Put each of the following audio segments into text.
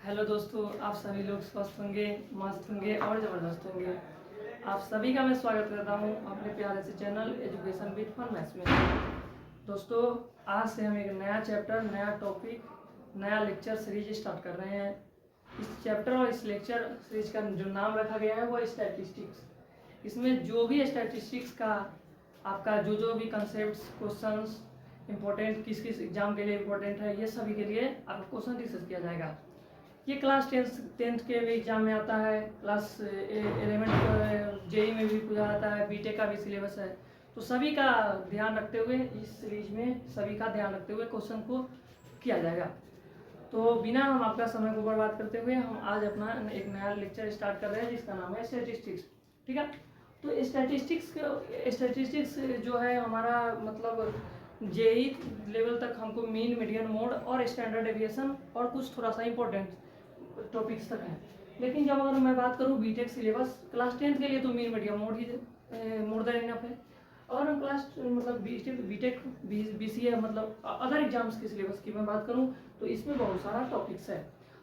Hello दोस्तों, आप सभी लोग स्वस्थ होंगे, मस्त होंगे और ज़बरदस्त होंगे। आप सभी का मैं स्वागत करता हूं अपने प्यारे से channel education with fun maths में। दोस्तों, आज से हम एक नया चैप्टर, नया टॉपिक, नया लेक्चर सीरीज स्टार्ट कर रहे हैं। इस चैप्टर और इस लेक्चर सीरीज का जो नाम रखा गया है वो है स्टैटिस्टिक्स। इसमें जो भी स्टैटिस्टिक्स का आपका जो भी कंसेप्ट, क्वेश्चंस इंपॉर्टेंट, किस किस एग्जाम के लिए इंपॉर्टेंट है, ये सभी के लिए आपका क्वेश्चन डिस्कस किया जाएगा। ये क्लास टेंथ के भी एग्जाम में आता है, क्लास 11 जेई में भी पूछा आता है, बीटेक का भी सिलेबस है। तो सभी का ध्यान रखते हुए इस सीरीज में सभी का ध्यान रखते हुए क्वेश्चन को किया जाएगा। तो बिना हम आपका समय को बर्बाद करते हुए हम आज अपना एक नया लेक्चर स्टार्ट कर रहे हैं जिसका नाम है स्टैटिस्टिक्स। ठीक है, तो स्टैटिस्टिक्स जो है हमारा मतलब जेई लेवल तक हमको मीन, मीडियन, मोड और स्टैंडर्ड डेविएशन और कुछ थोड़ा सा इंपॉर्टेंट टॉपिक्स तक है। लेकिन जब अगर मैं बात करूँ बीटेक सिलेबस क्लास 10 के लिए तो मीन, मीडियम, मोड ही मोर देन इनफ है। और हम क्लास मतलब बीटेक बीसीए मतलब अदर एग्जाम्स के सिलेबस की मैं बात करूँ तो इसमें बहुत सारा टॉपिक्स है,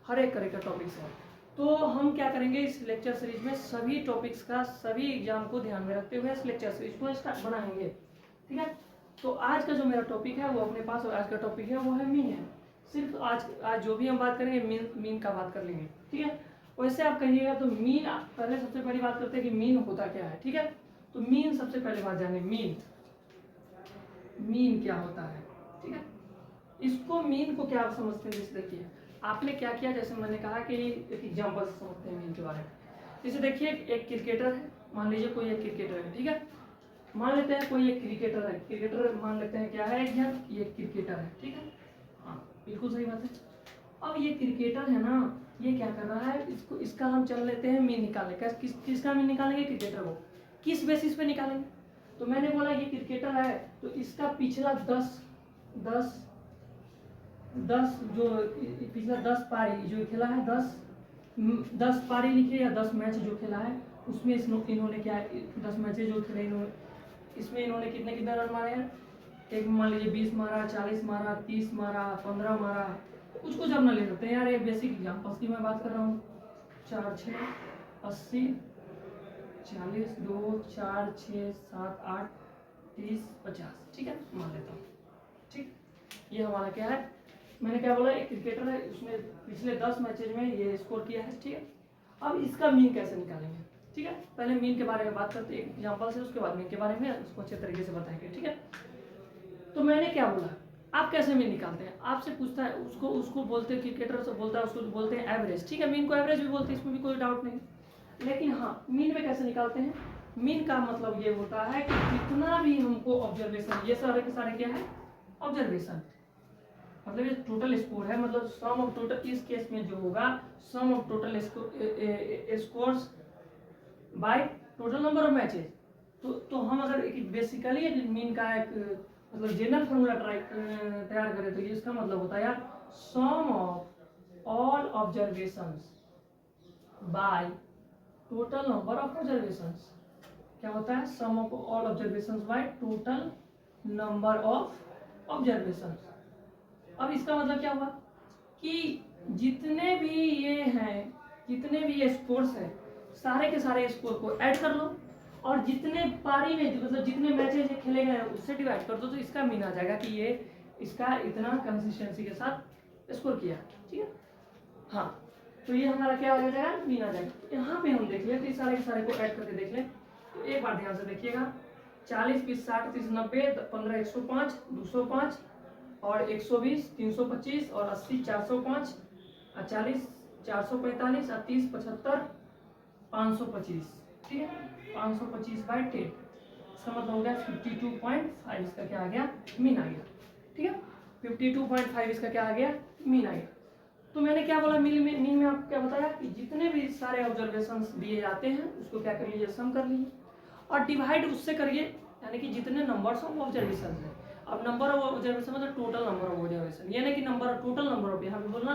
हर एक तरह का टॉपिक्स है। तो हम क्या करेंगे इस लेक्चर सीरीज में सभी टॉपिक्स का सभी एग्जाम को ध्यान में रखते हुए इस लेक्चर सीरीज को स्टार्ट बनाएंगे। ठीक है, तो आज का जो मेरा टॉपिक है वो अपने पास आज का टॉपिक है वो है मीन है। सिर्फ आज जो भी हम बात करेंगे मीन का बात कर लेंगे। ठीक है, वैसे आप कहिएगा तो मीन पहले सबसे पहली बात करते हैं कि मीन होता क्या है। ठीक है, तो मीन सबसे पहले बात जाने मीन क्या होता है। ठीक है, इसको मीन को क्या आप समझते हैं। जैसे देखिए आपने क्या किया, जैसे मैंने कहा कि एक एग्जाम्पल से समझते हैं मीन के बारे में। जैसे देखिए एक क्रिकेटर है, मान लीजिए कोई एक क्रिकेटर है। ठीक है, मान लेते हैं कोई एक क्रिकेटर है, क्रिकेटर मान लेते हैं क्या है ये क्रिकेटर है। ठीक है, हाँ बिल्कुल सही बात है। अब ये क्रिकेटर है ना, ये क्या कर रहा है, इसको इसका हम चल लेते हैं मीन निकालने का। किसका मीन निकालेंगे, क्रिकेटर को किस बेसिस पे निकालेंगे। तो मैंने बोला ये क्रिकेटर है तो इसका पिछला 10 जो पिछला 10 पारी जो खेला है, 10 पारी लिखिए या 10 मैच जो खेला है उसमें इन्होंने क्या 10 मैचेज जो खेले इसमें इन्होंने कितने कितने रन मारे हैं। एक मान लीजिए 20 मारा, 40 मारा, 30 मारा, 15 मारा, कुछ कुछ अपना ले सकते हैं यार। ये बेसिक एग्जाम्पल्स की मैं बात कर रहा हूँ। 4 6 80 40 2 4 6 7 8 30 50। ठीक है, मान लेता हूँ। ठीक, ये हमारा क्या है, मैंने क्या बोला एक क्रिकेटर है, उसने पिछले 10 मैचेज में ये स्कोर किया है। ठीक है, अब इसका मीन कैसे निकालेंगे। ठीक है, पहले मीन के बारे में बात करते हैं एग्जाम्पल से, उसके बाद मीन के बारे में उसको अच्छे तरीके से बताएंगे। ठीक है, तो मैंने क्या बोला, आप कैसे मीन निकालते हैं, आपसे पूछता है, उसको बोलते हैं क्रिकेटर से बोलता है, उसको बोलते हैं एवरेज। ठीक है, मीन को एवरेज भी बोलते हैं, इसमें भी कोई डाउट नहीं। लेकिन हाँ, मीन में कैसे निकालते हैं, मीन का मतलब ये होता है कि जितना भी हमको ऑब्जर्वेशन, ये सारे के सारे क्या है ऑब्जर्वेशन, मतलब ये टोटल स्कोर है, मतलब सम ऑफ टोटल, इस केस में जो होगा sum of total scores by total number of matches. तो हम अगर बेसिकली मीन का एक मतलब जनरल फॉर्मूला तैयार करें तो ये इसका मतलब होता है यार sum of all observations by total number of observations. क्या होता है, sum of all observations by total number of observations. अब इसका मतलब क्या हुआ कि जितने भी ये हैं, जितने भी ये स्कोर्स हैं, सारे के सारे स्कोर को ऐड कर लो और जितने पारी में मतलब जितने मैचेस खेले गए उससे डिवाइड कर दो, तो इसका मीन आ जाएगा कि ये इसका इतना कंसिस्टेंसी के साथ स्कोर किया। ठीक है, हाँ, तो ये हमारा क्या हो जाएगा, मीन आ जाएगा। तो यहाँ पे हम देख लें, तो सारे के सारे को ऐड करके देख लें। तो एक बार ध्यान से देखिएगा, 40 20 60 30 90 15 105 205 और 120 325 और 80 405 और 40 445 और 30 75 525। ठीक है, 525 बाई 10, इसका मतलब हो गया 52.5। इसका क्या आ गया, मीन आ गया। ठीक है, 52.5 इसका क्या आ गया, मीन आ गया। तो मैंने क्या बोला, मीन में आपको क्या बताया कि जितने भी सारे ऑब्जर्वेशंस दिए जाते हैं उसको क्या कर लीजिए, सम कर लीजिए और डिवाइड उससे करिए, यानी कि जितने नंबर्स ऑफ ऑब्जर्वेशन है। अब नंबर ऑफ ऑब्जर्वेशन मतलब टोटल नंबर ऑफ ऑब्जर्वेशन, ये नहीं कि number of total number of, यहाँ पे बोलना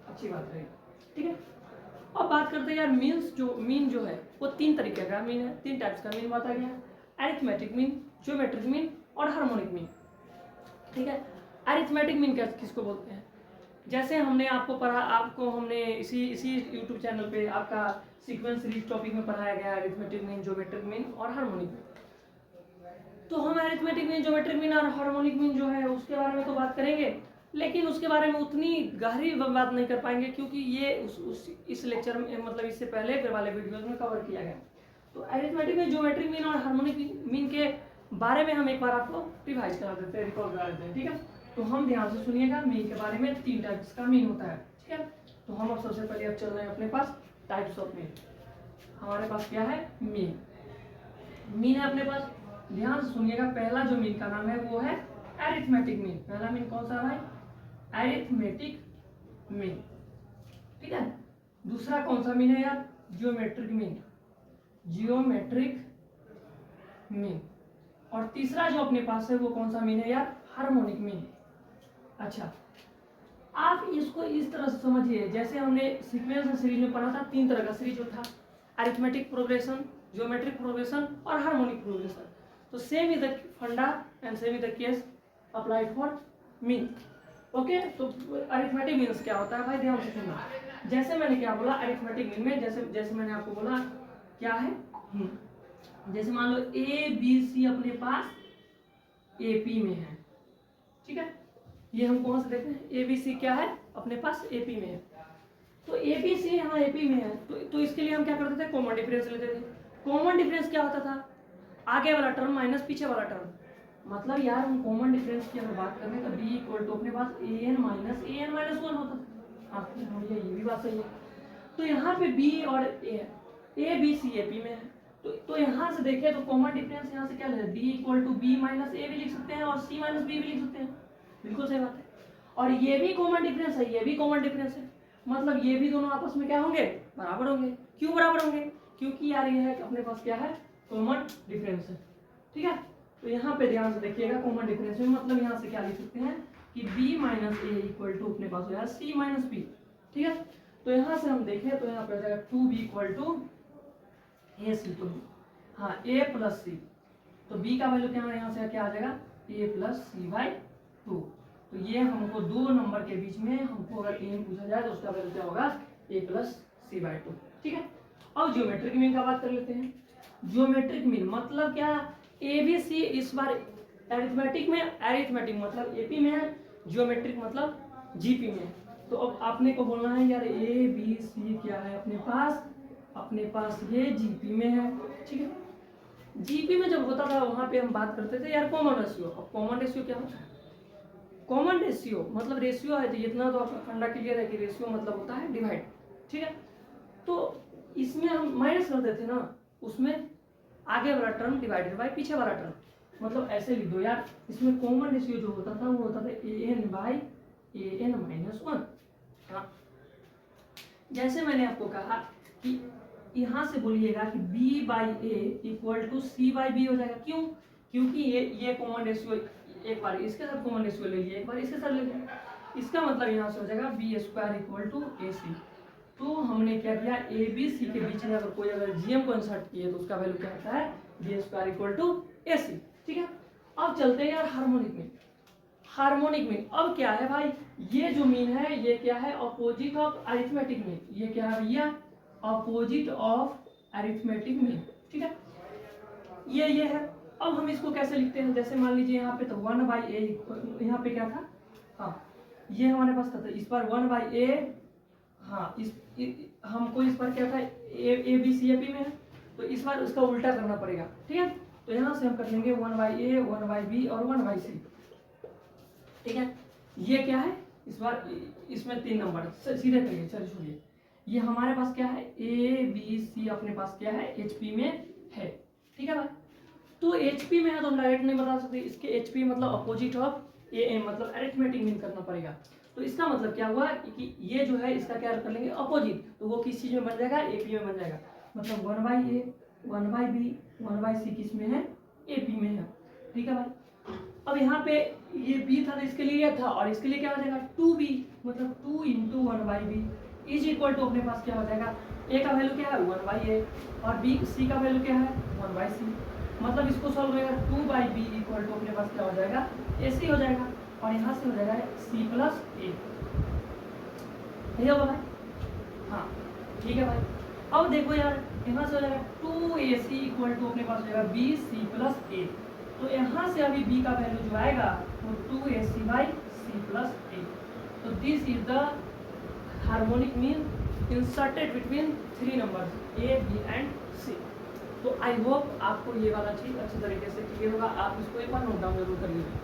अच्छी बात रहेगी। ठीक है, अब बात करते हैं यार मीन जो है वो 3 तरीके का मीन है, 3 टाइप्स का मीन बताया गया है, अरिथमेटिक मीन, ज्योमेट्रिक मीन और हार्मोनिक मीन। ठीक है, अरिथमेटिक मीन किसको बोलते हैं, जैसे हमने आपको पढ़ा, आपको हमने इसी यूट्यूब चैनल पे आपका सीक्वेंस सीरीज टॉपिक में पढ़ाया गया अरिथमेटिक मीन, ज्योमेट्रिक मीन और हार्मोनिक मीन। तो हम अरिथमेटिक मीन, ज्योमेट्रिक मीन और हार्मोनिक मीन जो है उसके बारे में तो बात करेंगे, लेकिन उसके बारे में उतनी गहरी बात नहीं कर पाएंगे, क्योंकि ये इस लेक्चर में, मतलब इससे पहले वाले वीडियोज में कवर किया गया। तो अरिथमेटिक मीन, ज्योमेट्रिक मीन और हार्मोनिक मीन के बारे में हम एक बार आपको रिवाइज करा देते हैं, रिकॉल करा देते हैं, ठीक है। तो हम ध्यान से सुनिएगा, मीन के बारे में 3 टाइप्स का मीन होता है, ठीक है। तो हम अब सबसे पहले अब चल रहे हैं अपने पास टाइप्स ऑफ मीन। हमारे पास क्या है? मीन। मीन है अपने पास, ध्यान से सुनिएगा। पहला जो मीन का नाम है वो है अरिथमेटिक मीन। पहला मीन कौन सा है? अरिथमेटिक मीन, ठीक है। दूसरा कौन सा मीन है यार? Geometric mean, geometric mean. और तीसरा जो अपने पास है वो कौन सा मीन है यार? Harmonic mean. अच्छा, आप इसको इस तरह से समझिए, जैसे हमने सीक्वेंस सीरीज में पढ़ा था, 3 तरह का सीरीज जो था, अरिथमेटिक प्रोग्रेशन, ज्योमेट्रिक प्रोग्रेशन और हार्मोनिक प्रोग्रेशन। तो सेम इज द फंडा and same is the case applied for mean. Okay, तो अरिथमेटिक मीन्स क्या होता है भाई? ध्यान से सुनना। जैसे मैंने क्या बोला अरिथमेटिक मीन में, जैसे मैंने आपको बोला क्या है, जैसे मान लो ए बी सी अपने पास एपी में है, ठीक है। ये हम कौन से देखते हैं? ए बी सी क्या है? अपने पास एपी में है। तो ए बी सी यहाँ एपी में है, तो इसके लिए हम क्या करते थे? कॉमन डिफरेंस लेते थे। कॉमन डिफरेंस क्या होता था? आगे वाला टर्म माइनस पीछे वाला टर्म। मतलब यार हम कॉमन डिफरेंस की अगर बात करें तो बी इक्वल टू अपने पास ए एन माइनस 1 होता था। हाँ, ये भी बात सही है। तो यहाँ पे बी और A B C A P में है, तो यहाँ से देखें तो कॉमन डिफरेंस यहाँ से क्या ले, B equal to B minus A भी लिख सकते हैं और सी माइनस बी भी लिख सकते हैं। बिल्कुल सही बात है। और ये भी कॉमन डिफरेंस है, ये भी कॉमन डिफरेंस है, मतलब ये भी दोनों आपस में क्या होंगे? बराबर होंगे। क्यों बराबर होंगे? क्योंकि यार ये है कि अपने पास क्या है? कॉमन डिफरेंस है, ठीक है। तो यहाँ पे ध्यान से देखिएगा, कॉमन डिफरेंस में मतलब यहाँ से क्या लिख सकते हैं कि b minus a equal to अपने पास हो जाएगा c माइनस बी, ठीक है। तो यहाँ से हम देखें तो यहाँ पे हो जाएगा 2b इक्वल टू ए सी, तो हाँ a प्लस सी, तो b का वैल्यू क्या है? यहाँ से क्या आ जाएगा? a plus c by 2। तो ये हमको 2 नंबर के बीच में हमको अगर a पूछा जाए तो उसका वैल्यू क्या होगा? a प्लस सी बाई 2, ठीक है। अब ज्योमेट्रिक मीन का बात कर लेते हैं। ज्योमेट्रिक मीन मतलब क्या? ए बी सी इस बार अरिथमेटिक में, अरिथमेटिक मतलब एपी में है, ज्योमेट्रिक मतलब जीपी में है। तो अब आपने को बोलना है यार ए बी सी क्या है अपने पास ये जीपी में है, ठीक है। जीपी में जब होता था वहां पे हम बात करते थे यार कॉमन रेशियो। अब कॉमन रेशियो क्या होता है? कॉमन रेशियो मतलब रेशियो है, तो इतना तो आपका फंडा क्लियर है कि रेशियो मतलब होता है डिवाइड, ठीक है। तो इसमें हम माइनस कर देते ना, उसमें आगे वाला टर्म डिवाइडेड बाय पीछे वाला टर्म, मतलब ऐसे लिख दो यार। इसमें कॉमन रेशियो जो होता था वो होता था an बाई an माइनस 1। हाँ, जैसे मैंने आपको कहा कि यहाँ से बोलिएगा कि b by a equal to c by b हो जाएगा। क्यों? क्योंकि ये कॉमन रेशियो, एक बार इसके साथ कॉमन रेशियो ले लिए, एक बार इसके साथ ले लिया, इसका मतलब यहाँ से हो जाएगा बी स्क्वायर इक्वल टू ए सी। तो हमने क्या किया? ए बी सी के बीच में अगर जीएम को इंसर्ट किए तो उसका वैल्यू क्या होता है? बी स्क्वायर इक्वल टू ए सी, ठीक है। अब चलते हैं यार हार्मोनिक मीन। हार्मोनिक मीन अब क्या है भाई? ये जो मीन है ये क्या है? Opposite of arithmetic mean. ये क्या है भैया? अपोजिट ऑफ अरिथमेटिक मीन, ठीक है। ये है। अब हम इसको कैसे लिखते हैं? जैसे मान लीजिए यहाँ पे तो 1 बाई ए, यहाँ पे क्या था? हाँ, ये हमारे पास था, तो इस पर 1 बाई ए, हाँ हमको इस पर क्या था? A B C A P में है, तो इस बार उसका उल्टा करना पड़ेगा, ठीक है। तो यहाँ से हम कर लेंगे 1 बाई ए, 1 बाई बी और 1 बाई सी, ठीक है। ये क्या है? इस बार इसमें 3 नंबर सीधे करिए, चलिए छोड़िए। ये हमारे पास क्या है? ए बी सी अपने पास क्या है? एचपी में है, ठीक है भाई। तो एचपी में है तो हम डायरेक्ट नहीं बता सकते, इसके एचपी मतलब अपोजिट ऑफ ए मतलब अरिथमेटिक मीन करना पड़ेगा। तो इसका मतलब क्या हुआ कि ये जो है इसका क्या कर लेंगे? अपोजिट। तो वो किस चीज में बन जाएगा? एपी में बन जाएगा। मतलब 1 by A, 1 by B, 1 by C किस में है? एपी में है, ठीक है भाई। अब यहाँ पे ये बी था तो इसके लिए था, और इसके लिए क्या हो जाएगा? 2b, मतलब 2 into 1 by b is equal to अपने पास क्या हो जाएगा? ए का वैल्यू क्या है? 1 बाई ए, और बी सी का वैल्यू क्या है? 1 बाई सी। मतलब इसको सॉल्व करेगा 2 बाई बी इक्वल टू अपने पास क्या हो जाएगा? ए सी हो जाएगा, और यहाँ से हो जाएगा सी प्लस ए, सही होगा भाई? हाँ ठीक है भाई। अब देखो यार, यहाँ से हो जाएगा 2ac इक्वल टू अपने पास हो जाएगा bc प्लस a। तो यहाँ से अभी b का वैल्यू जो आएगा वो 2ac by c plus a। तो this is the harmonic mean inserted between 3 numbers a b and c। तो आई होप आपको ये वाला चीज अच्छे तरीके से क्लियर होगा। आप इसको एक बार नोट डाउन जरूर कर लीजिए।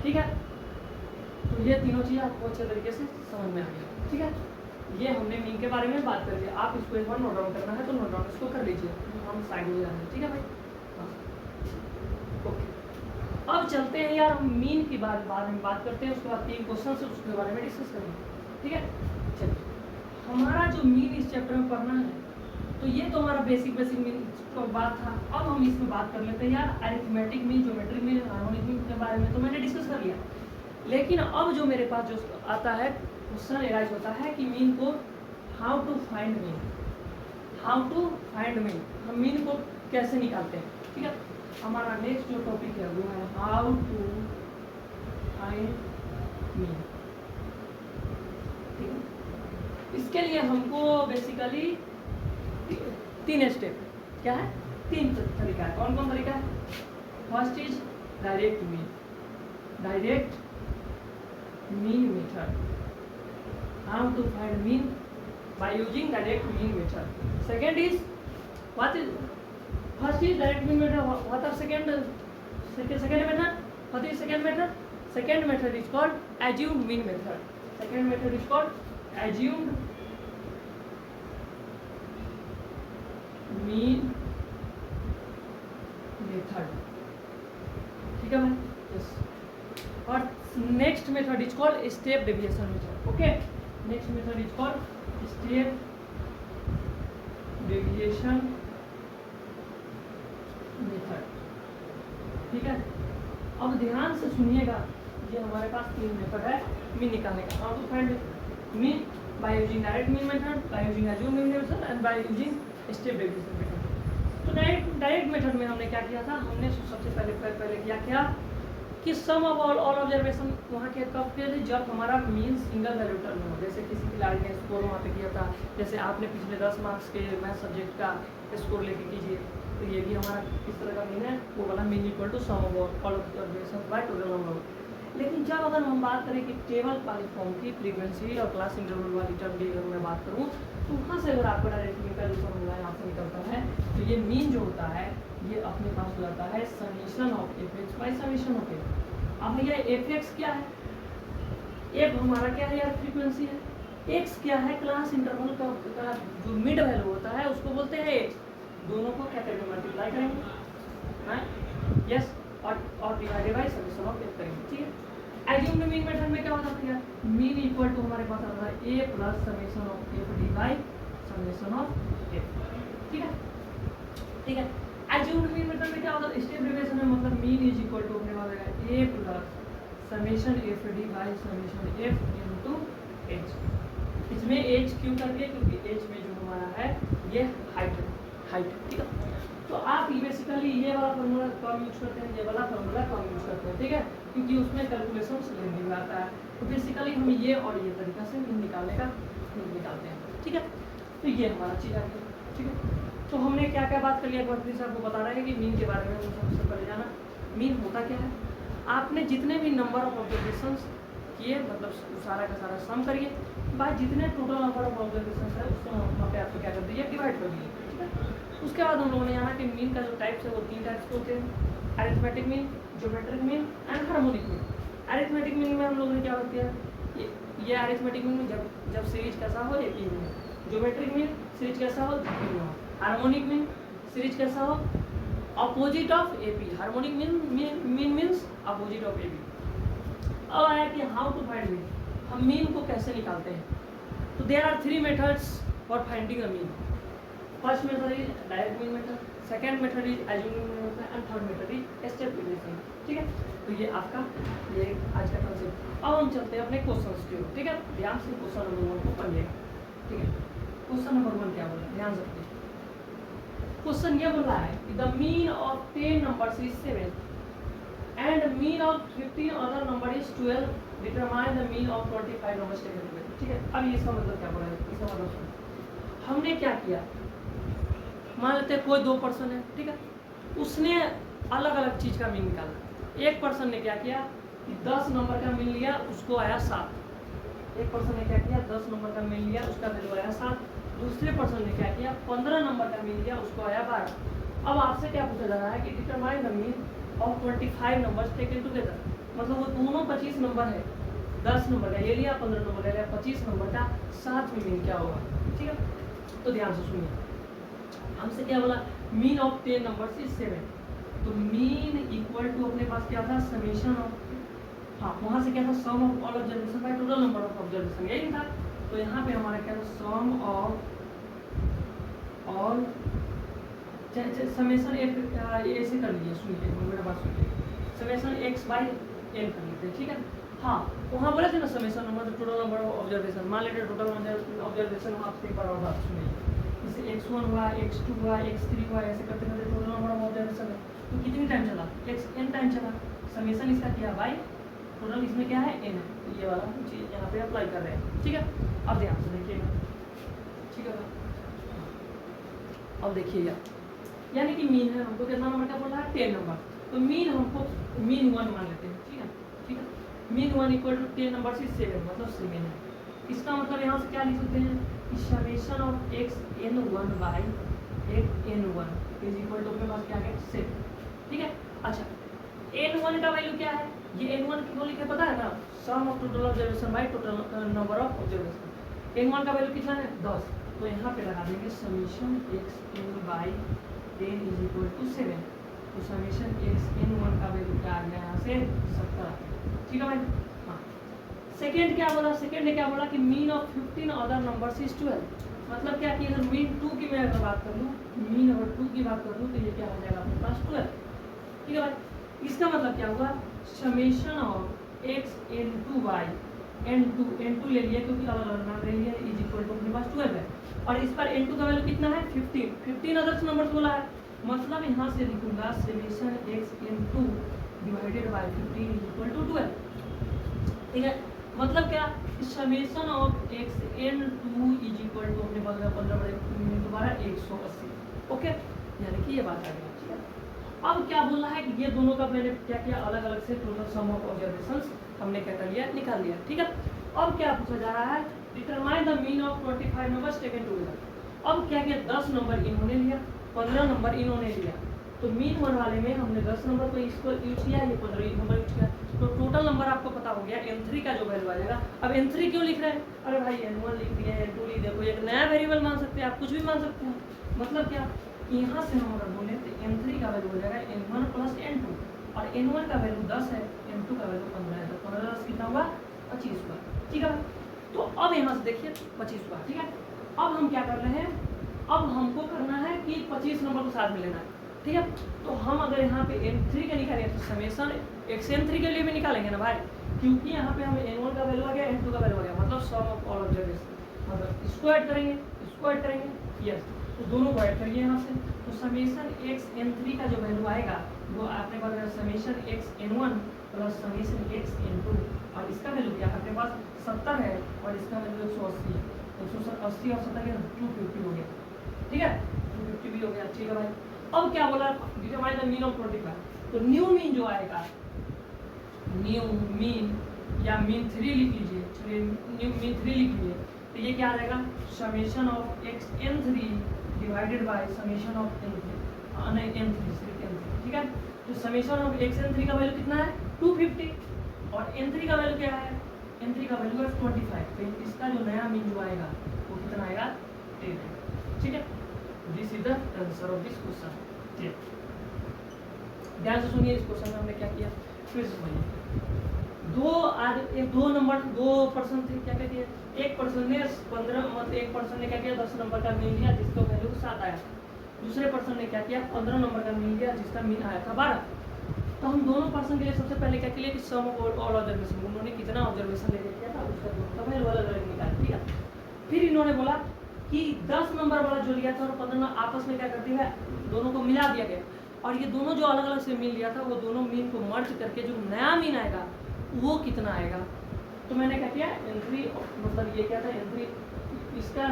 ठीक है, तो ये तीनों चीज़ आपको अच्छे तरीके से समझ में आ गई। ठीक है, ये हमने मीन के बारे में बात कर लिया। आप इसको एक बार नोट डाउन करना है तो नोट डाउन इसको कर लीजिए, हम साइड में जाएंगे। ठीक है भाई, हाँ ओके। अब चलते हैं यार, हम मीन की बाद में बात करते हैं, उसके बाद 3 क्वेश्चन से उसके बारे में डिस्कस करेंगे। ठीक है, चलिए हमारा जो मीन इस चैप्टर में पढ़ना है, तो ये तो हमारा बेसिक मीन का बात था। अब हम इसमें बात कर लेते हैं यार arithmetic mean, geometric mean, harmonic mean के बारे में तो मैंने डिस्कस कर लिया। लेकिन अब जो मेरे पास जो आता है क्वेश्चन एराइज होता है कि मीन को how to find mean, how to find mean, हम मीन को कैसे निकालते हैं। ठीक है, हमारा नेक्स्ट जो टॉपिक है वो है हाउ टू फाइंड मीन। ठीक है, इसके लिए हमको बेसिकली 3 स्टेप, क्या है 3 तरीका है। कौन कौन तरीका है? First is direct mean, direct mean method, how to find mean by using direct mean method. Second is what is first is direct mean method, what are second method, what is second method? Second method is called assumed mean method. Second method is called assumed mean method. ठीक है भाई, yes. और next method is called step deviation method. Okay, next method is called step deviation method. ठीक है, अब ध्यान से सुनिएगा, ये हमारे पास 3 मेथड है मीन निकालने का। How to find mean by using direct mean method, by using assumed mean method and by using step deviation method. तो डायरेक्ट मेथड में हमने क्या किया था, हमने सबसे पहले क्या कि सम ऑफ ऑल ऑब्जर्वेशन वहाँ के कब किए थे, जब हमारा मीन सिंगल वैल्यू टर्म में हो। जैसे किसी खिलाड़ी ने स्कोर वहाँ पे किया था, जैसे आपने पिछले 10 मार्क्स के मैथ सब्जेक्ट का स्कोर लेके कीजिए, तो ये भी हमारा किस तरह का मीन है, वो वाला mean equal to sum of all observation by total number. लेकिन जब अगर हम बात करें कि टेबल वाली फॉर्म की फ्रीक्वेंसी और क्लास इंटरवल वाली टर्म की अगर मैं बात करूँ, तो वहाँ से अगर आपको डायरेक्ट मीन का जो फॉर्मूला यहाँ से निकलता है, तो ये मीन जो होता है ये अपने पास हो जाता है summation of F x by summation of F. अब भैया एफ एक्स क्या है, एफ हमारा क्या है यार फ्रीक्वेंसी है, एक्स क्या है क्लास इंटरवल का जो मिड वैल्यू होता है उसको बोलते हैं एक्स। दोनों को क्या करेंगे, मल्टीप्लाई करेंगे, यस, और divided by summation of F करेंगे। ठीक है, एज्यूम्ड मीन मेथड में क्या होता है यार, मीन इक्वल टू हमारे पास आता है A plus summation of F divide summation of F. ठीक है, ठीक है। एज्यूम्ड मीन मेथड में क्या होता है, स्टेप डेविएशन में मतलब मीन इज इक्वल टू अपने पास आएगा A plus summation F D by summation F into H. इसमें एच क्यों करके, क्योंकि एच में जो हमारा है ये हाइट। ठीक है, तो आप बेसिकली ये वाला फार्मूला कम यूज करते हैं, ये वाला फार्मूला कम यूज करते हैं। ठीक है, क्योंकि उसमें कैलकुलेशन लेने में आता है। तो बेसिकली हम ये और ये तरीका से मीन निकालने का निकालते हैं। ठीक है, तो ये हमारा चीज़ आ गया। ठीक है, तो हमने क्या क्या बात कर लिया, एक बार फिर से आपको बता रहे हैं कि मीन के बारे में सबसे पहले जाना। मीन होता क्या है, आपने जितने भी नंबर ऑफ ऑब्जर्वेशंस किए मतलब सारा का सारा सम करिए, बाद जितने टोटल नंबर ऑफ ऑब्जर्वेशंस है उसको वहाँ पे आपको क्या कर दीजिए, डिवाइड कर दीजिए। ठीक है, उसके बाद हम लोगों ने जाना कि मीन का जो टाइप्स है वो 3 टाइप्स के होते हैं, arithmetic mean, geometric mean and harmonic mean. Arithmetic mean में हम लोगों ने क्या होती है, ये अरिथमेटिक मीन में जब सीरीज कैसा हो एक ही में, ज्योमेट्रिक मीन सीरीज कैसा हो तीन हो, हार्मोनिक मीन सीरीज कैसा हो opposite of AP. Harmonic mean means opposite of AP. अब आया कि हाउ टू फाइंड मीन, हम मीन को कैसे निकालते हैं। तो there are 3 methods for finding a mean. First method is direct mean method, second method is assumed mean method and third method is step deviation. ठीक है, तो ये आपका ये आज का कंसेप्ट। अब हम चलते हैं अपने क्वेश्चंस की ओर। ठीक है, ध्यान से क्वेश्चन नंबर 1 को पढ़िएगा। ठीक है, क्वेश्चन नंबर 1 क्या बोला, ध्यान से रखिए। क्वेश्चन ये बोला है कि the mean of 10 numbers is 7। and mean of 15 other number is 12, determine the mean of 25 numbers taken together. ठीक है, अब इसका मतलब क्या बोला है, इसका मतलब सुनो, हमने क्या किया, मान लेते हैं कोई दो पर्सन है, ठीक है, उसने अलग अलग चीज़ का मीन निकाला। एक पर्सन ने क्या किया कि 10 नंबर का मीन लिया, उसको आया 7। एक पर्सन ने क्या किया, 10 नंबर का मीन लिया, उसका वैल्यू आया 7। दूसरे पर्सन ने क्या किया, 15 नंबर का मीन लिया, उसको आया 12। अब आपसे क्या पूछा जा रहा है कि determine the mean of 25 numbers taken together, मतलब वो दोनों 25 नंबर है, 10 नंबर का ये लिया, 15 नंबर का लिया, 25 नंबर का साथ में मीन क्या होगा। ठीक है, तो ध्यान से सुनिए, हमसे क्या बोला, मीन ऑफ 10 नंबर्स इज 7। तो मीन इक्वल टू अपने पास क्या था, समेशन ऑफ, हाँ वहाँ से क्या था, sum of all observation by total number of observation, यही था। तो यहाँ पे हमारा क्या था, सम ऑफ ऑल समेशन एक ऐसे कर लीजिए, सुनिए मेरा बात सुनिए, समेशन x बाई n कर लेते हैं। ठीक है, हाँ वहाँ बोले थे ना summation number total number of observation, मान लेते टोटल ऑब्जर्वेशन आपसे एक बार और बात सुनिए, जैसे x1 हुआ, x2 हुआ, x3 हुआ, ऐसे करते करते टोटल नंबर ऑफ ऑब्जर्वेशन है, तो कितनी टाइम चला, n टाइम चला। समेशन इसका क्या बाई टोटल, इसमें क्या है n है, तो ये वाला चीज़ यहाँ पे अप्लाई कर रहे हैं। ठीक है, अब ध्यान से देखिएगा, ठीक है, अब देखिएगा, यानी कि मीन है, हमको कितना नंबर का बोल रहा है, 10 नंबर, तो मीन हमको मीन 1 मान लेते हैं। ठीक है, ठीक है, मीन 1 इक्वल टू 10 नंबर से 7, मतलब 7 है। इसका मतलब यहाँ से क्या लिख सकते हैं कि summation of x n1 by x n1 is equal to अपने पास क्या है, 7। ठीक है, अच्छा n1 का वैल्यू क्या है, ये n1 क्यों लिखे पता है ना, sum of total observation by total number of observation. n1 का वैल्यू कितना है, 10, तो यहाँ पे लगा देंगे summation x n by 10 is equal to 7, तो समेशन x n1 का वैल्यू क्या आ गया यहाँ से, 17। ठीक है भाई, हाँ। सेकेंड क्या बोला, सेकेंड ने क्या बोला कि mean of 15 other numbers is 12, मतलब क्या कि अगर मीन 2 की मैं अगर बात कर लूँ, मीन अगर 2 की बात कर लूँ तो ये क्या हो जाएगा अपने पास 12। ठीक है भाई, इसका मतलब क्या हुआ, summation of x n2 by n2 ले लिया क्योंकि अलग अलग नाम ले लिया, इज इक्वल टू अपने पास 12 है, और इस पर n2 का वैल्यू कितना है, 15 अदर्स नंबर्स बोला है, मतलब यहाँ से लिखूंगा summation x n2 divided by 15 is equal to 12। ठीक है, मतलब क्या, summation of x n2 is equal to अपने पास 15 बड़े दोबारा 180। ओके, यानी कि ये बात आ गई। ठीक है, अब क्या बोलना है कि ये दोनों का मैंने क्या किया, अलग अलग से टोटल सम ऑफ ऑब्जर्वेशंस हमने क्या कर लिया, निकाल लिया। ठीक है, अब क्या पूछा जा रहा है, determine the mean of 25 numbers taken together. अब क्या किया, 10 नंबर इन्होंने लिया, 15 नंबर इन्होंने लिया, तो मीन वन वाले में हमने 10 नंबर को इसको यूज किया, ये 15 नंबर यूज किया, तो टोटल नंबर आपको पता हो गया, n3 का जो वैल्यू आ जाएगा। अब n3 क्यों लिख रहे हैं, अरे भाई n1 लिख दिया, n2 लिख दिया, कोई एक नया वेरिएबल मान सकते हैं आप, कुछ भी मान सकते हैं, मतलब क्या, यहाँ से हम अगर बोले तो n3 का वैल्यू हो जाएगा n1 प्लस n2, और n1 का वैल्यू 10 है, n2 का वैल्यू 15 है, तो 15 10 कितना हुआ, 25 हुआ। ठीक है, तो अब यहाँ से देखिए 25 हुआ। ठीक है, अब हम क्या कर रहे हैं, अब हमको करना है कि 25 नंबर को साथ में लेना है। ठीक है, तो हम अगर यहाँ पे n3 का निकालेंगे तो समेशन x n3 के लिए भी निकालेंगे ना भाई, क्योंकि यहाँ पे हमें n1 का वैल्यू आ गया, n2 का वैल्यू आ गया, मतलब सम ऑफ ऑल ऑब्जर्वेशन, मतलब इसको ऐड करेंगे, इसको ऐड करेंगे, यस, तो दोनों को ऐड करिए यहाँ से, तो समेशन x n3 का जो वैल्यू आएगा वो आपने पास summation x n1 plus summation x n2, और इसका वैल्यू क्या है अपने पास 70 है, और इसका वैल्यू 180 है, 180 और 70 के 250 हो गया। ठीक है, 250 भी हो गया। ठीक है भाई, अब क्या बोला, डिटरमाइन द मीन ऑफ 25, तो न्यू मीन जो आएगा, न्यू मीन या मीन 3 लिख लीजिए, न्यू मीन 3 लिख लीजिए, तो ये क्या आ जाएगा, summation of x n3 divided by summation of n3, नहीं n3 सिर्फ n3। ठीक है, तो समेशन ऑफ x n3 का वैल्यू कितना है, 250, और n3 का वैल्यू क्या है, n3 का वैल्यू है 25, तो इसका जो नया मीन जो आएगा वो कितना आएगा, 10। ठीक है, this is the answer of this question. ध्यान से सुनिए, इस क्वेश्चन में हमने क्या किया, फिर से सुनिए, दो नंबर, दो पर्सन थे, क्या कहते हैं, एक पर्सन ने 15 मतलब एक पर्सन ने क्या किया, 10 नंबर का मीन लिया जिसका वैल्यू 7 आया, दूसरे पर्सन ने क्या किया, 15 नंबर का मीन लिया जिसका मीन आया था 12। तो हम दोनों पर्सन के लिए सबसे पहले क्या किया कि सम ऑफ ऑल ऑब्जर्वेशन, उन्होंने कितना ऑब्जर्वेशन लेके किया था उसका दोनों का वैल्यू अलग अलग निकाला। ठीक है, फिर इन्होंने बोला कि 10 नंबर वाला जो लिया था और 15 आपस में क्या कर दिया, दोनों को मिला दिया गया, और ये दोनों जो अलग अलग से मीन लिया था वो दोनों मीन को मर्ज करके जो नया मीन आएगा वो कितना आएगा। तो मैंने क्या किया, एंट्री मतलब ये क्या था, एंट्री इसका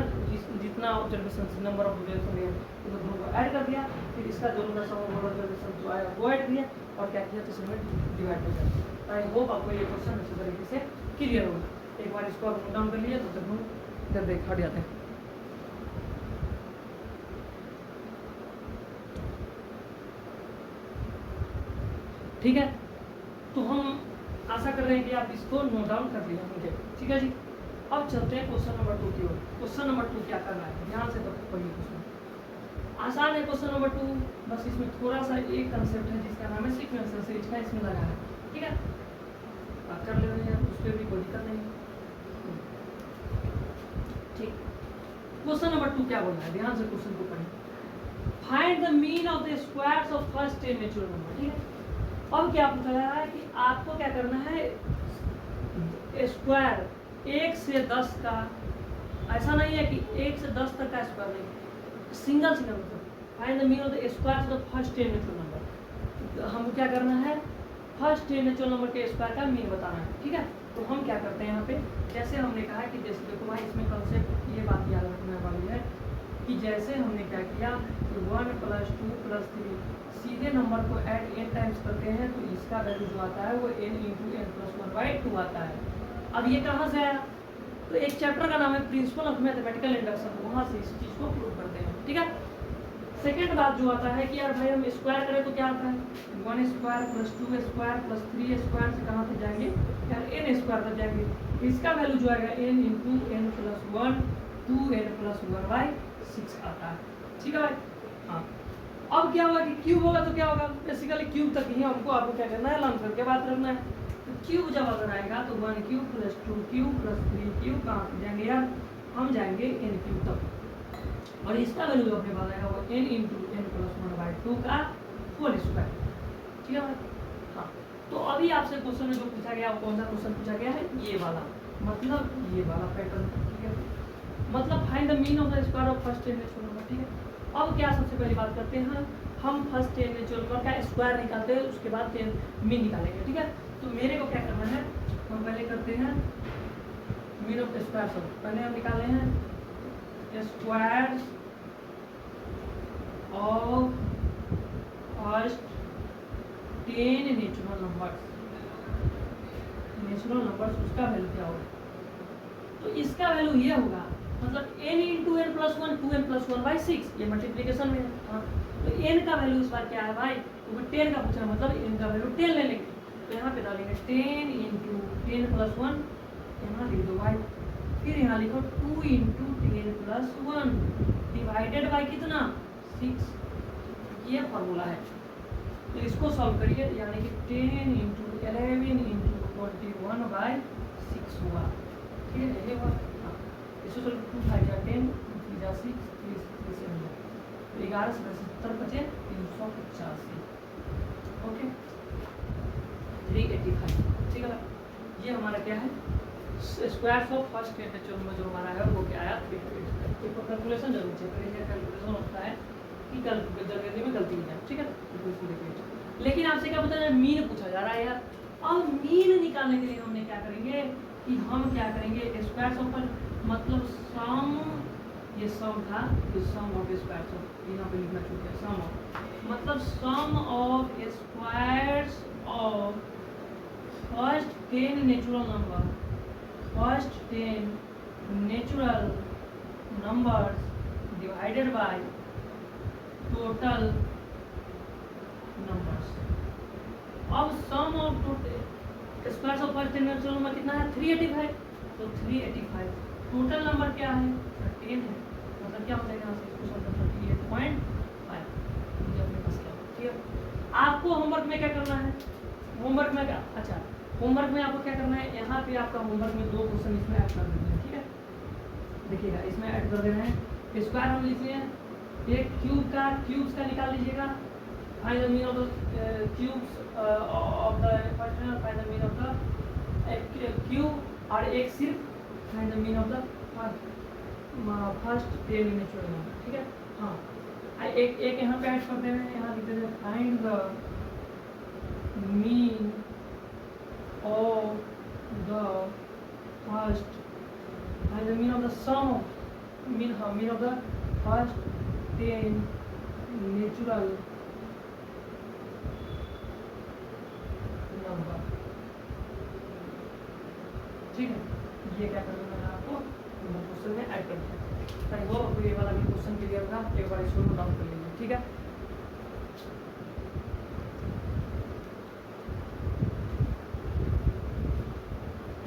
जितना ऑब्जर्वेशन नंबर ऑफ ऑब्जर्वेशन है तो दोनों को ऐड कर दिया, फिर इसका दोनों का सम ऑफ ऑब्जर्वेशन जो आया वो ऐड किया और क्या किया, तो इसमें डिवाइड कर दिया। आई होप आपको ये क्वेश्चन अच्छी तरीके से क्लियर होगा। एक बार इसको आप नोट डाउन कर लिया तो तब हम इधर देख हट जाते हैं। ठीक है, तो हम आशा कर रहे हैं कि आप इसको नोट डाउन कर लिया होंगे। ठीक है जी, अब चलते हैं क्वेश्चन नंबर 2 की ओर। क्वेश्चन नंबर 2 क्या कर रहा है, ध्यान से तो पढ़िए। क्वेश्चन आसान है क्वेश्चन नंबर 2, बस इसमें थोड़ा सा एक कंसेप्ट है जिसका नाम है सीक्वेंसर से, इसका इसमें लगा है। ठीक है, बात कर ले रहे हैं, उस पर भी कोई दिक्कत नहीं। ठीक, क्वेश्चन नंबर 2 क्या बोल रहा है, ध्यान से क्वेश्चन को पढ़िए। Find the mean of the squares of first 10 natural number. ठीक है, अब क्या पूछा जा रहा है कि आपको क्या करना है, स्क्वायर 1 से 10 का, ऐसा नहीं है कि 1 से 10 तक का स्क्वायर नहीं, सिंगल सिंगल मतलब find the mean of the square of the first 10 natural number. हमको क्या करना है, फर्स्ट 10 नेचुरल नंबर के स्क्वायर का मीन बताना है। ठीक है, तो हम क्या करते हैं यहाँ पे, जैसे हमने कहा कि जैसे देखो भाई इसमें कंसेप्ट ये बात याद रखने वाली है कि जैसे हमने क्या किया कि 1 + 2 + 3 सीधे नंबर को ऐड n टाइम्स करते हैं तो इसका वैल्यू जो आता है वो n × n+1/2 आता है। अब ये कहाँ से आया, तो एक चैप्टर का नाम है प्रिंसिपल ऑफ मैथमेटिकल इंडक्शन, वहाँ से इस चीज़ को प्रूव करते हैं। ठीक है, सेकेंड बात जो आता है कि यार भाई हम स्क्वायर करें तो क्या आता है, 1² + 2² + 3² से कहाँ तक जाएंगे यार n² तक जाएंगे। इसका वैल्यू जो आएगा n × n+1 2n+1/6 आता है। ठीक है भाई, हाँ। अब क्या होगा कि क्यूब होगा तो क्या होगा, बेसिकली क्यूब तक ही हमको आपको क्या करना है, लंब करके बात करना है। तो क्यूब जब अगर आएगा तो 1³ + 2³ + 3³ कहाँ तक जाएंगे यार, हम जाएंगे n³ तक, और इसका वैल्यू जो अपने पास आएगा वो n × n+1/2 का होल स्क्वायर। ठीक है भाई, हाँ। तो अभी आपसे क्वेश्चन में जो पूछा गया, कौन सा क्वेश्चन पूछा गया है, ये वाला, मतलब ये वाला पैटर्न। ठीक है, मतलब find the mean of the square of first 10 natural number. ठीक है, अब क्या सबसे पहली बात करते हैं, हम फर्स्ट 10 नेचुरल नंबर का स्क्वायर निकालते हैं, उसके बाद 10 मीन निकालेंगे। ठीक है, तो मेरे को क्या करना है, हम पहले करते हैं मीन ऑफ स्क्वायर। सब पहले हम निकाले हैं square of first 10 natural numbers. Natural numbers उसका वैल्यू क्या होगा, तो इसका वैल्यू ये होगा, मतलब n × n+1 2n+1/6, ये मल्टीप्लिकेशन में है। हाँ, तो n का वैल्यू इस बार क्या है भाई, तो 10 का पूछा, मतलब n का वैल्यू 10 ले लेंगे। तो यहाँ पे डालेंगे 10 × 10+1, यहाँ लिख दो भाई, फिर यहाँ लिखो 2 × 10+1 डिवाइडेड बाई कितना 6, ये फॉर्मूला है। तो इसको सॉल्व करिए, यानी कि 10 × 11 × 21/6 हुआ। ठीक है, ये हुआ। इसको 2 5 जा 10 2 जा 6 3 7 तो 11 से 70 बचे 385। ओके, 385। ठीक है, ये हमारा क्या है, square of first 10 natural number जो हमारा है वो क्या आया 385। तो कैलकुलेशन जरूर चेक करिए, कैलकुलेशन होता है कि जल्दी में गलती हो जाए। ठीक है, लेकिन आपसे क्या पता है, मीन पूछा जा रहा है यार। अब मीन निकालने के लिए हमने क्या करेंगे कि हम क्या करेंगे, स्क्वायर ऑफ मतलब सम, ये सम था तो सम ऑफ स्क्वायर्स ऑफ, यहाँ पे लिखना चुके हैं सम ऑफ, मतलब sum of squares of first 10 natural number, first 10 natural numbers divided by total numbers. अब sum of squares of first 10 natural number कितना है 385, तो 385 टोटल नंबर क्या है 13 है, मतलब क्या हो जाएगा यहाँ से इसको सॉल्व करना 38.5, मुझे अपने पास क्या होगा। ठीक है, आपको होमवर्क में क्या करना है, होमवर्क में क्या, अच्छा होमवर्क में आपको क्या करना है, यहाँ पे आपका होमवर्क में 2 क्वेश्चन इसमें ऐड कर देना है। ठीक है, देखिएगा इसमें ऐड कर देना है। स्क्वायर हम लिख लिए, एक क्यूब्स का निकाल लीजिएगा, find the mean of the cubes of the first, find the mean of the cube, और एक सिर्फ find the mean of the first 10 natural number. ठीक है, हाँ एक एक यहाँ पे ऐड करते हैं, यहाँ लिखते हैं find the mean of the first, find the mean of the sum of mean of the first 10 natural number. ठीक है, ये क्या करना है आपको क्वेश्चन में ऐड करना है। ताकि वो ये वाला भी क्वेश्चन क्लियर होगा, एक बार इसको नोट डाउन कर लीजिए। ठीक है,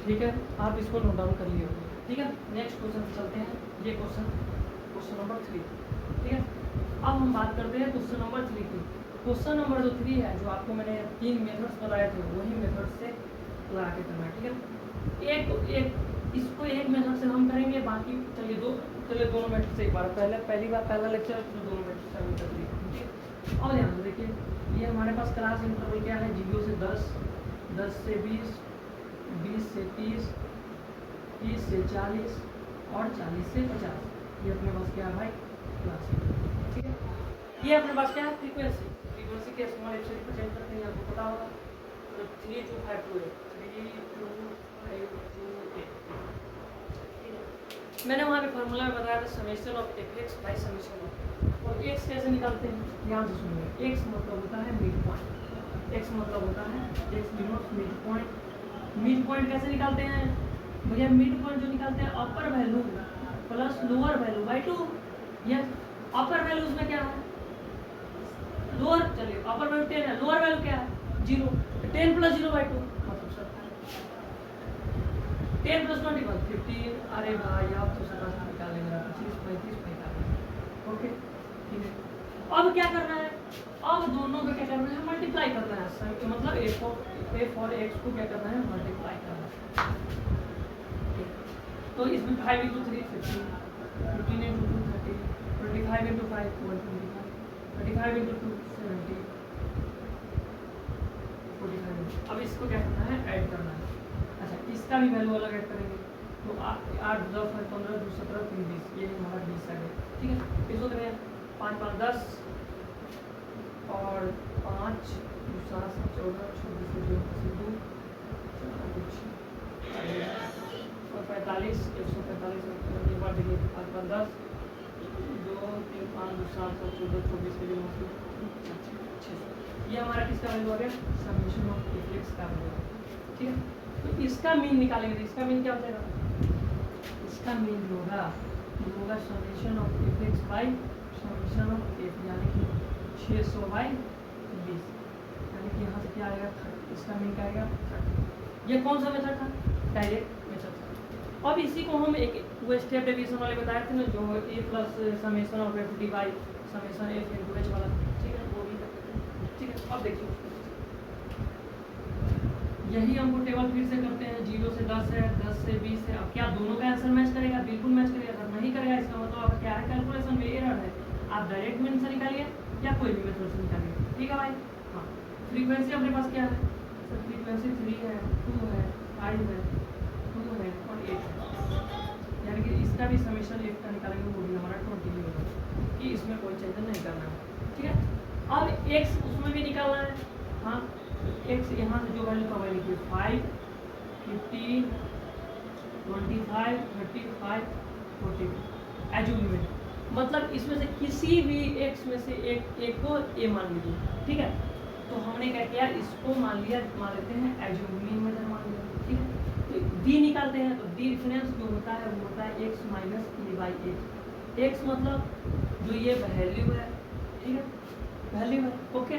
ठीक है, आप इसको नोट डाउन कर लिए। ठीक है, नेक्स्ट क्वेश्चन चलते हैं। ये क्वेश्चन नंबर 3। ठीक है, अब हम बात करते हैं क्वेश्चन नंबर 3 की। क्वेश्चन नंबर जो 3 है, जो आपको मैंने 3 मेथड्स बताए थे, वही मेथड से लगा के करना है। ठीक है, एक इसको एक मेथड से हम करेंगे, बाकी चलिए दोनों मेथड से एक बार पहला लेक्चर जो दोनों मेथड से हम कर लिए। ठीक है, और यहाँ से देखिए, ये हमारे पास क्लास इंटरवल क्या है, 0 से 10, 10 से 20, 20 से 30, 30 से 40 और 40 से 50। ये अपने पास क्या है भाई, क्लास। ठीक है, ये अपने पास क्या है, फ्रीक्वेंसी के स्मॉल एफ से रिप्रेजेंट करते हैं, आपको पता होगा। तो 3252 मैंने वहाँ पे फार्मूला में बताया था, summation of F by summation of, और एक्स कैसे निकालते हैं, ध्यान से सुनिए। एक्स मतलब होता है मिड पॉइंट, एक्स मतलब होता है x denotes mid point. Mid point कैसे निकालते हैं भैया, मिड पॉइंट जो निकालते हैं अपर value plus lower value by 2। Yes, upper values में क्या है, लोअर, चलिए अपर वैल्यू 10 है, लोअर वैल्यू क्या है 0, 10 प्लस 0 बाई 2 मतलब 10 प्लस 21 15। अरे भाई आप तो 70 निकालेंगे, 25 35 45। ओके, ठीक है, अब क्या करना है, अब दोनों को क्या करना है, मल्टीप्लाई करना है। मतलब ए फॉर एक्स को क्या करना है, मल्टीप्लाई करना है। तो इसमें 5 इंटू 3 15, 15 इंटू 2 30, 25 इंटू 5 125, 35 इंटू 2 70, 45। अब इसको क्या करना है, ऐड करना है। अच्छा, इसका भी वैल्यू अलग ऐड करेंगे। तो 8 10 15 2 17 3 20, ये हमारा 20 आ गया। ठीक है, इसको करें 5 5 10 और 5 2 7 14 26 2 2 और 45 145 एक बार देखिए, 5 5 10 2 3 5 2 7 14 24 के लिए 600। ये हमारा किसका वैल्यू आ गया, समेशन ऑफ एफ का वैल्यू। ठीक है, तो इसका मीन निकालेंगे। तो इसका मीन क्या हो जाएगा, इसका मीन होगा summation of F by summation of F, यानी कि 600 बाई 20, यानी कि यहाँ से क्या आएगा 30। इसका मीन क्या आएगा 30। ये कौन सा मेथड था, डायरेक्ट मेथड था। अब इसी को हम एक वो स्टेप डेविएशन वाले बताए थे ना, जो A plus summation of F D by summation F into H वाला। ठीक है, वो भी करते हैं। ठीक है, अब देखिए यही हमको टेबल फिर से करते हैं। 0 से 10 है, 10 से 20 है। अब क्या दोनों का आंसर मैच करेगा, बिल्कुल मैच करेगा। अगर नहीं करेगा, इसका मतलब आपका क्या है, कैलकुलेशन में एरर है। आप डायरेक्ट मेथड से निकालिए या कोई भी मेथड से निकालिए। ठीक है भाई, हाँ। फ्रीक्वेंसी अपने पास क्या है, सर फ्रीक्वेंसी 3 है, 2 है, 5 है, 2 है और 8 है, यानी कि इसका भी समेशन एक का निकालेंगे, वो भी हमारा 20 होगा, कि इसमें कोई चेंज नहीं करना है। ठीक है, अब एक्स उसमें भी निकालना है। हाँ, एक्स यहाँ से जो वैल्यू का वैल्यू लिखिए 5 15 25 35 40 एज्यूमेंट, मतलब इसमें से किसी भी एक्स में से एक को ए मान लीजिए। ठीक है, तो हमने क्या किया, इसको मान लेते हैं एज्यूमिंग मेथड मान लिया। ठीक है, तो डी निकालते हैं। तो डी डिफरेंस जो होता है वो होता है x minus a by x. X मतलब जो ये वैल्यू है, ठीक है, वैल्यू है, ओके,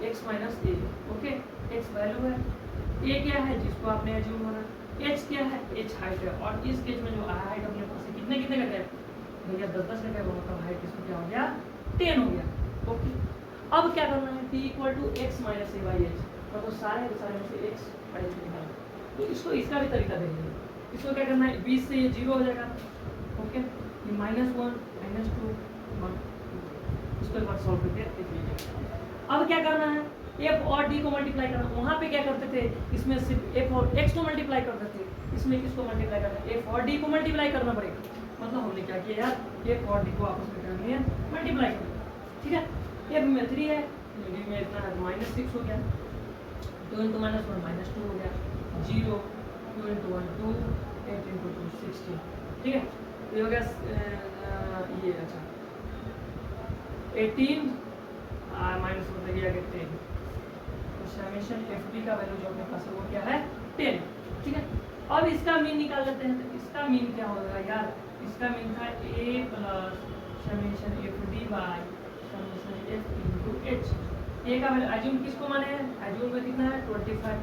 x माइनस ए, ओके, x वैल्यू है, a क्या है जिसको आपने एज्यूम होना, h क्या है, h हाइट है, और इस केस में जो हाइट अपने पास है कितने का गैप भैया 10 का गैप, मतलब हाइट इसमें क्या हो गया 10 हो गया। ओके, अब क्या करना है, t equal to x minus a by h, मतलब सारे में से x और h निकालना। तो इसको इसका भी तरीका देखेंगे। इसको क्या करना है, 20 से ये 0 हो जाएगा, ओके, ये -1 -2 1, इसको एक बार सॉल्व करके देख लीजिए। अब क्या करना है, f और d को मल्टीप्लाई करना। वहाँ पे क्या करते थे, इसमें सिर्फ f और x को मल्टीप्लाई करते थे, इसमें किसको मल्टीप्लाई करना है, f और d को मल्टीप्लाई करना पड़ेगा। मतलब हमने क्या किया यार, ए और डी को आपस में करनी है मल्टीप्लाई करनी है, ठीक है। ए में 3 है, डी में इतना है तो -6 हो गया, 2 × -1 -2 हो गया, 0, 2 × 1 2, 8 × 2 16, ठीक है। ये हो गया ये अच्छा 18 माइनस हो गया 10, तो समेशन एफ डी का वैल्यू जो अपने पास है वो क्या है 10, ठीक है। अब इसका मीन निकाल लेते हैं, तो इसका मीन क्या होगा यार, इसका मीन था a plus summation F D by summation F into H. A का वैल्यू एज्यूम किसको माने हैं, एज्यूम में कितना है 25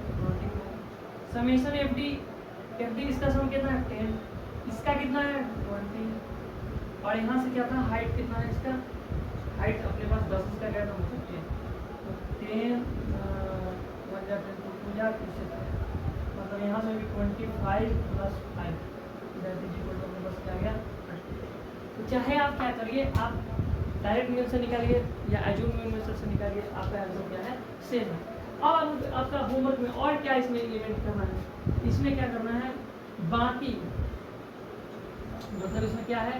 समेशन एफ डी इसका सम कितना है 10, इसका कितना है 20, और यहाँ से क्या था हाइट कितना है इसका, हाइट अपने पास 10 इसका क्या था 10, तो 10 1 जा 10 2 जा 2 से मतलब यहाँ से भी 25 + 5 दैट इज इक्वल टू अपने पास क्या आ गया 30। तो चाहे आप क्या करिए, आप डायरेक्ट मीन से निकालिए या एज्यूम मीन मेथड से निकालिए, आपका आंसर क्या है सेम है। अब आपका होमवर्क में और क्या इसमें इवेंट करना है, इसमें क्या करना है बाकी, मतलब इसमें क्या है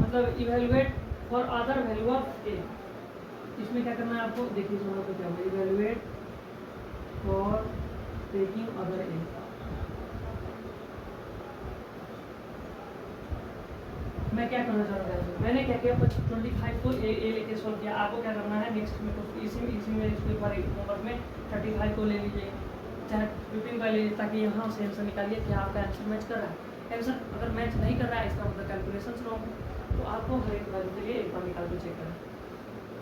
मतलब evaluate for other value of A, इसमें क्या करना है आपको, देखिए इसमें तो क्या होगा इवेलुएट फॉर टेकिंग अदर ए, मैं क्या करना चाह रहा हूँ, मैंने क्या किया 25 को ए लेके सॉल्व किया, आपको क्या करना है नेक्स्ट में तो इसी में इसके ऊपर होमवर्क में 35 को ले लीजिए चाहे 15 का ले लीजिए, ताकि यहाँ से आंसर निकालिए कि आपका आंसर मैच कर रहा है। आंसर अगर मैच नहीं कर रहा है इसका मतलब कैलकुलेशन रॉन्ग है, तो आपको हर एक वैल्यू के लिए एक बार निकाल के चेक करें।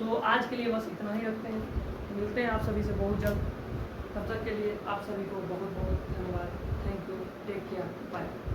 तो आज के लिए बस इतना ही रखते हैं, मिलते हैं आप सभी से बहुत जल्द, तब तक के लिए आप सभी को बहुत बहुत धन्यवाद, thank you, take care, bye.